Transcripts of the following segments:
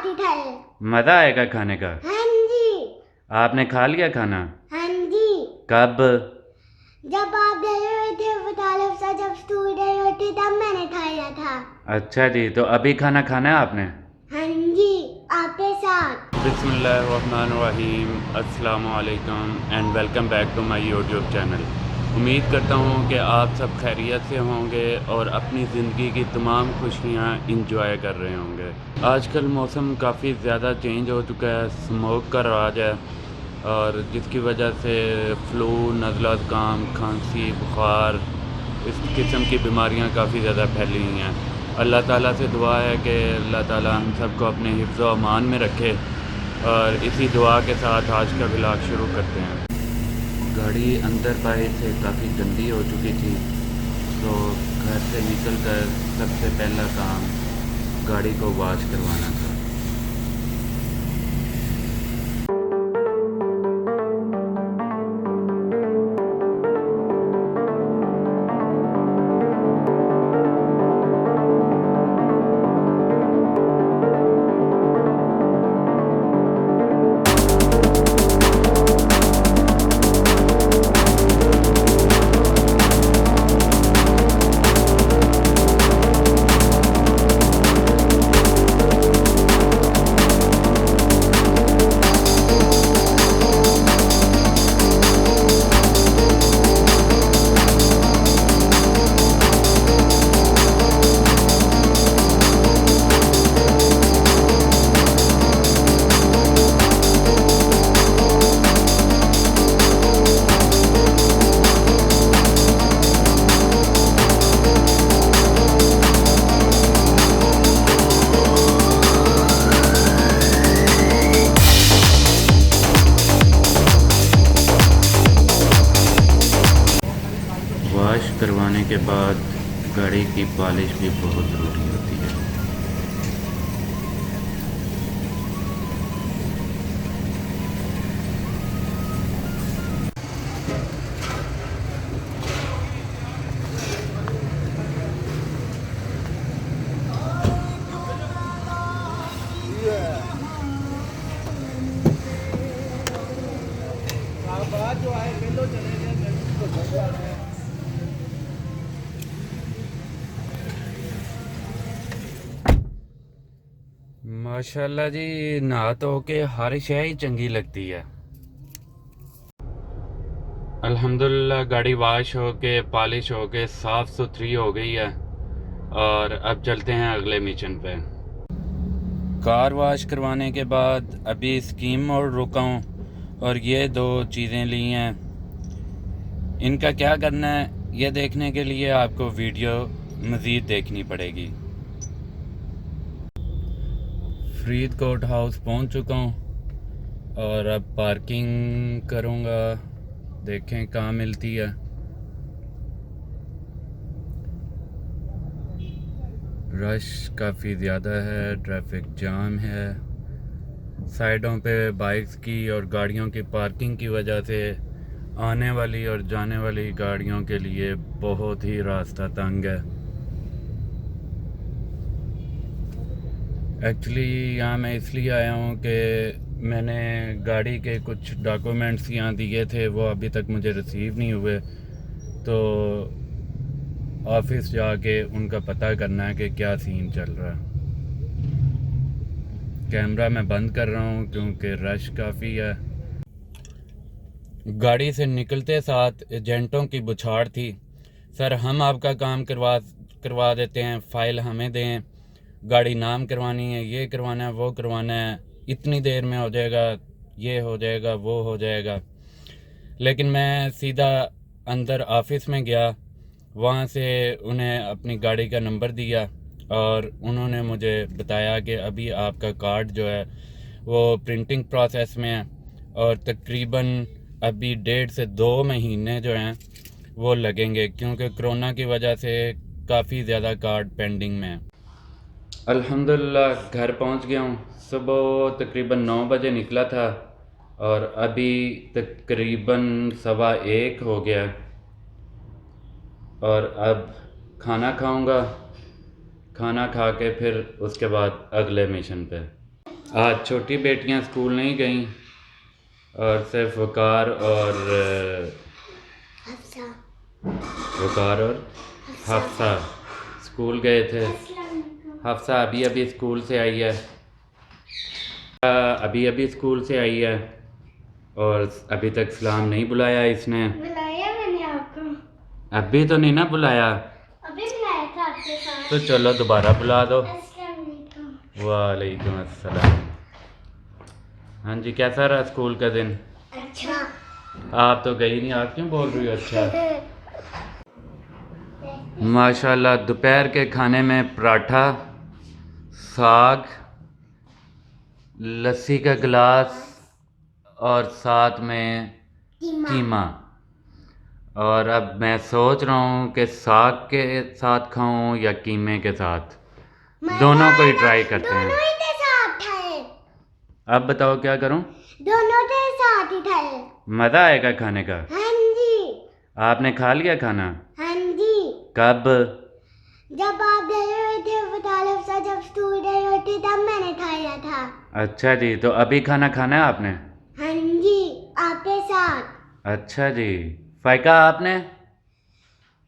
बहुत ही ठाए। मज़ा आएगा खाने का। हाँ जी। आपने खा लिया खाना? हाँ जी। कब? जब आप गए हुए थे तालब से, जब स्टूडेंट होती तब मैंने खाया था। अच्छा जी, तो अभी खाना खाना है आपने? हाँ जी, आपके साथ। बिस्मिल्लाहिर्रहमानिर्रहीम, अस्सलामु अलैकुम and welcome back to my YouTube channel. उम्मीद करता हूँ कि आप सब खैरियत से होंगे और अपनी ज़िंदगी की तमाम खुशियाँ इंजॉय कर रहे होंगे। आजकल मौसम काफ़ी ज़्यादा चेंज हो चुका है, स्मोक का राज है और जिसकी वजह से फ़्लू, नज़ला ज़ुकाम, खांसी, बुखार, इस किस्म की बीमारियां काफ़ी ज़्यादा फैली हुई हैं। अल्लाह ताला से दुआ है कि अल्लाह ताला हम सबको अपने हिफ्ज़ व अमान में रखे और इसी दुआ के साथ आज का व्लॉग शुरू करते हैं। गाड़ी अंदर पाए से काफ़ी गंदी हो चुकी थी, तो घर से निकल कर सबसे पहला काम गाड़ी को वॉश करवाना था। वॉश करवाने के बाद गाड़ी की पॉलिश भी बहुत ज़रूरी होती है। माशाल्लाह जी, नहा धो के हर शय ही चंगी लगती है। अल्हम्दुलिल्लाह गाड़ी वॉश हो के पॉलिश हो के साफ़ सुथरी हो गई है और अब चलते हैं अगले मिशन पे। कार वॉश करवाने के बाद अभी स्कीम मोड रुका हूँ और ये दो चीज़ें ली हैं। इनका क्या करना है ये देखने के लिए आपको वीडियो मज़ीद देखनी पड़ेगी। फरीदकोट हाउस पहुँच चुका हूँ और अब पार्किंग करूँगा, देखें कहाँ मिलती है। रश काफ़ी ज़्यादा है, ट्रैफिक जाम है, साइडों पे बाइक्स की और गाड़ियों की पार्किंग की वजह से आने वाली और जाने वाली गाड़ियों के लिए बहुत ही रास्ता तंग है। एक्चुअली यहाँ मैं इसलिए आया हूँ कि मैंने गाड़ी के कुछ डॉक्यूमेंट्स यहाँ दिए थे, वो अभी तक मुझे रिसीव नहीं हुए, तो ऑफिस जाके उनका पता करना है कि क्या सीन चल रहा है। कैमरा मैं बंद कर रहा हूँ क्योंकि रश काफ़ी है। गाड़ी से निकलते साथ एजेंटों की बुछाड़ थी, सर हम आपका काम करवा देते हैं, फ़ाइल हमें दें, गाड़ी नाम करवानी है, ये करवाना है, वो करवाना है, इतनी देर में हो जाएगा, ये हो जाएगा, वो हो जाएगा। लेकिन मैं सीधा अंदर ऑफिस में गया, वहाँ से उन्हें अपनी गाड़ी का नंबर दिया और उन्होंने मुझे बताया कि अभी आपका कार्ड जो है वो प्रिंटिंग प्रोसेस में है और तकरीबन अभी 1.5 से 2 महीने जो हैं वो लगेंगे, क्योंकि कोरोना की वजह से काफ़ी ज़्यादा कार्ड पेंडिंग में है। अल्हम्दुलिल्लाह घर पहुंच गया हूं। सुबह तकरीबन 9 बजे निकला था और अभी तकरीबन 1:15 हो गया और अब खाना खाऊंगा, खाना खा के फिर उसके बाद अगले मिशन पे। आज छोटी बेटियां स्कूल नहीं गईं और सिर्फ अच्छा। वकार और हफ्सा स्कूल गए थे। हफ्सा अभी अभी स्कूल से आई है, अभी अभी स्कूल से आई है और अभी तक सलाम नहीं बुलाया इसने। बुलाया मैंने आपको। अभी तो नहीं ना बुलाया, अभी बुलाया था आपके साथ। तो चलो दोबारा बुला दो। अस्सलाम वालेकुम। वालेकुम अस्सलाम। हाँ जी, कैसा रहा स्कूल का दिन? अच्छा। आप तो गई नहीं, आप क्यों बोल रही हो अच्छा? माशाल्लाह, दोपहर के खाने में पराठा, साग, लस्सी का गिलास और साथ में कीमा। और अब मैं सोच रहा हूँ कि साग के साथ खाऊं या कीमे के साथ, दोनों को ही ट्राई करते हैं। दोनों ही के साथ थे। अब बताओ क्या करूं? दोनों के साथ ही थे। मज़ा आएगा खाने का? हाँ जी। आपने खा लिया खाना? हाँ जी। कब? जब आप गए हुए थे बताल से, जब स्कूल गए हुए थे तब मैंने खाया था। अच्छा जी, तो अभी खाना खाना है आपने? हाँ जी, आपके साथ। अच्छा जी। फ़ायका आपने?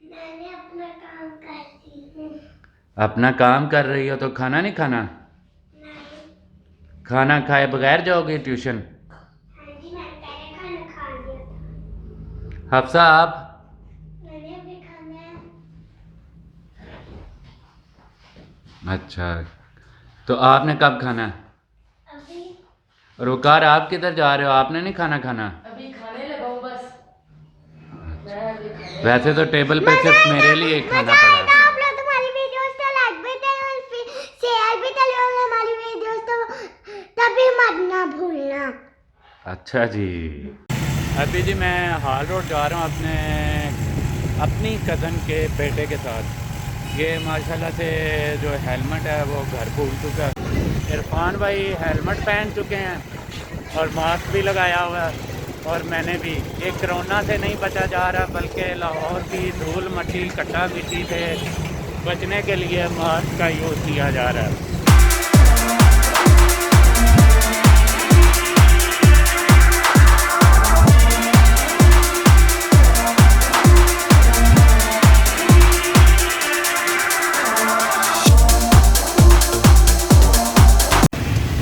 मैंने अपना काम करती हूँ। अपना काम कर रही हो तो खाना नहीं खाना? नहीं। खाना खाए बगैर जाओगे ट्यूशन? हाँ जी, मैंने पहले खाना खा लिया था। हफ्सा आप? मैंने अभी खाना है। अच्छा, तो आपने कब खाना? अभी। और वकार आप किधर जा रहे हो? आपने नहीं खाना खाना? अभी खाने लगा हूँ बस। मैं अभी खाने वैसे तो टेबल पे सिर्फ मेरे लिए ही खाना पड़ा है। आप लोग हमारी वीडियोस को लाइक भी करो और शेयर भी करो और हमारी वीडियोस तो तभी मत ना भूलना। अच्छा जी। अभी जी मैं हाल रोड जा रहा हूँ अपनी कज़न के बेटे के साथ। ये माशाल्लाह से जो हेलमेट है वो घर भूल चुका है। इरफान भाई हेलमेट पहन चुके हैं और मास्क भी लगाया हुआ है, और मैंने भी। ये कोरोना से नहीं बचा जा रहा बल्कि लाहौर की धूल मट्टी कट्टा मिट्टी से बचने के लिए मास्क का यूज़ किया जा रहा है।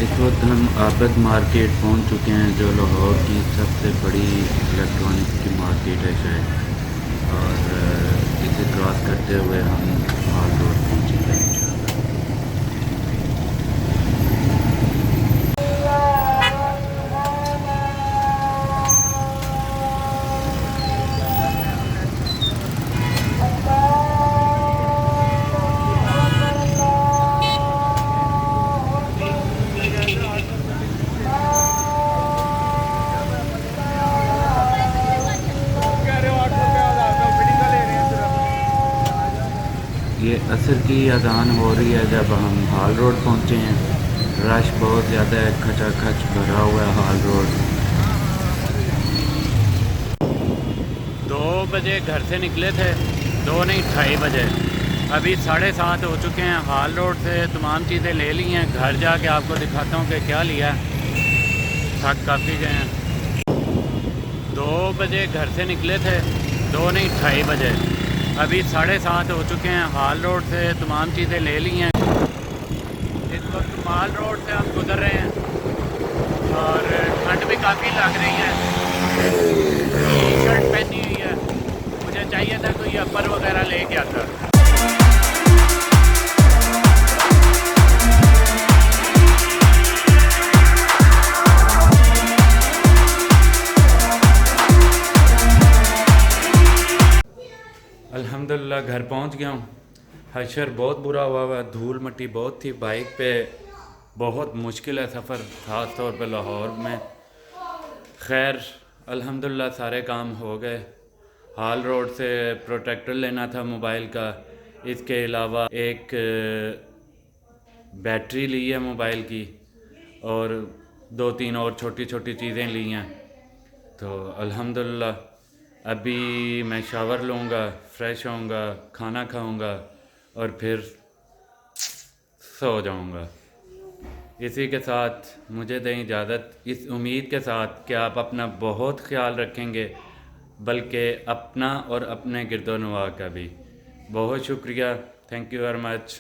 इस वक्त हम आबद मार्केट पहुंच चुके हैं, जो लाहौर की सबसे बड़ी इलेक्ट्रॉनिक्स की मार्केट है शायद, और इसे क्रॉस करते हुए हम हाल रोड पहुंचेंगे इंशाल्लाह। ये असर की अजान हो रही है जब हम हाल रोड पहुंचे हैं। रश बहुत ज़्यादा है, खचाखच भरा हुआ है हाल रोड। 2 बजे घर से निकले थे, 2 नहीं 2:30 बजे। अभी 7:30 हो चुके हैं। हाल रोड से तमाम चीज़ें ले ली हैं। घर जाके आपको दिखाता हूँ कि क्या लिया है। थक काफ़ी गए हैं। 2 बजे घर से निकले थे, 2 नहीं 2:30 बजे। अभी 7:30 हो चुके हैं। हाल रोड से तमाम चीज़ें ले ली हैं। इस वक्त माल रोड से हम गुजर रहे हैं और ठंड भी काफ़ी लग रही है। टी शर्ट पहनी हुई है, मुझे चाहिए था कोई अपर वगैरह लेके आता। अल्हम्दुलिल्लाह घर पहुंच गया हूँ। हशर बहुत बुरा हुआ, धूल मट्टी बहुत थी। बाइक पे बहुत मुश्किल है सफ़र, ख़ास तौर पे लाहौर में। खैर अल्हम्दुलिल्लाह सारे काम हो गए। हाल रोड से प्रोटेक्टर लेना था मोबाइल का, इसके अलावा एक बैटरी ली है मोबाइल की, और 2-3 और छोटी छोटी चीज़ें ली हैं। तो अल्हम्दुलिल्लाह अभी मैं शावर लूँगा, फ्रेश होऊंगा, खाना खाऊंगा और फिर सो जाऊंगा। इसी के साथ मुझे दें इजाज़त, इस उम्मीद के साथ कि आप अपना बहुत ख्याल रखेंगे, बल्कि अपना और अपने गिरदोनवा का भी। बहुत शुक्रिया, थैंक यू वेरी मच,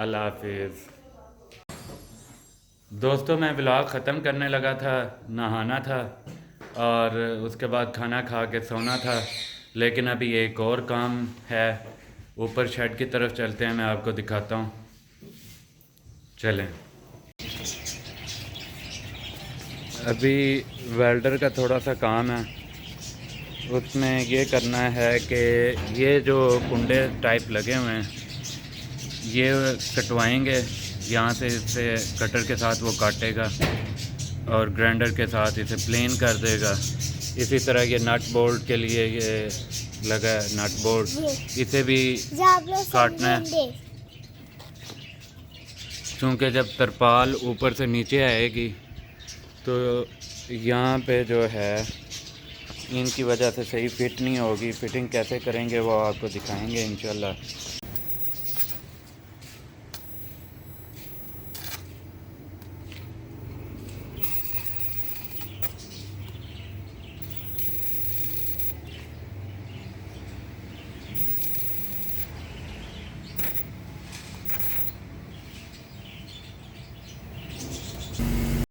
अल्लाह हाफिज़। दोस्तों मैं व्लॉग ख़त्म करने लगा था, नहाना था और उसके बाद खाना खा के सोना था, लेकिन अभी एक और काम है। ऊपर शेड की तरफ चलते हैं, मैं आपको दिखाता हूँ, चलें। अभी वेल्डर का थोड़ा सा काम है, उसमें ये करना है कि ये जो कुंडे टाइप लगे हुए हैं ये कटवाएंगे यहाँ से, इससे कटर के साथ वो काटेगा और ग्राइंडर के साथ इसे प्लेन कर देगा। इसी तरह ये नट बोल्ट के लिए ये लगा है, नट बोल्ट, इसे भी काटना है, क्योंकि जब तरपाल ऊपर से नीचे आएगी तो यहाँ पे जो है इनकी वजह से सही फिट नहीं होगी। फिटिंग कैसे करेंगे वो आपको दिखाएंगे इंशाल्लाह।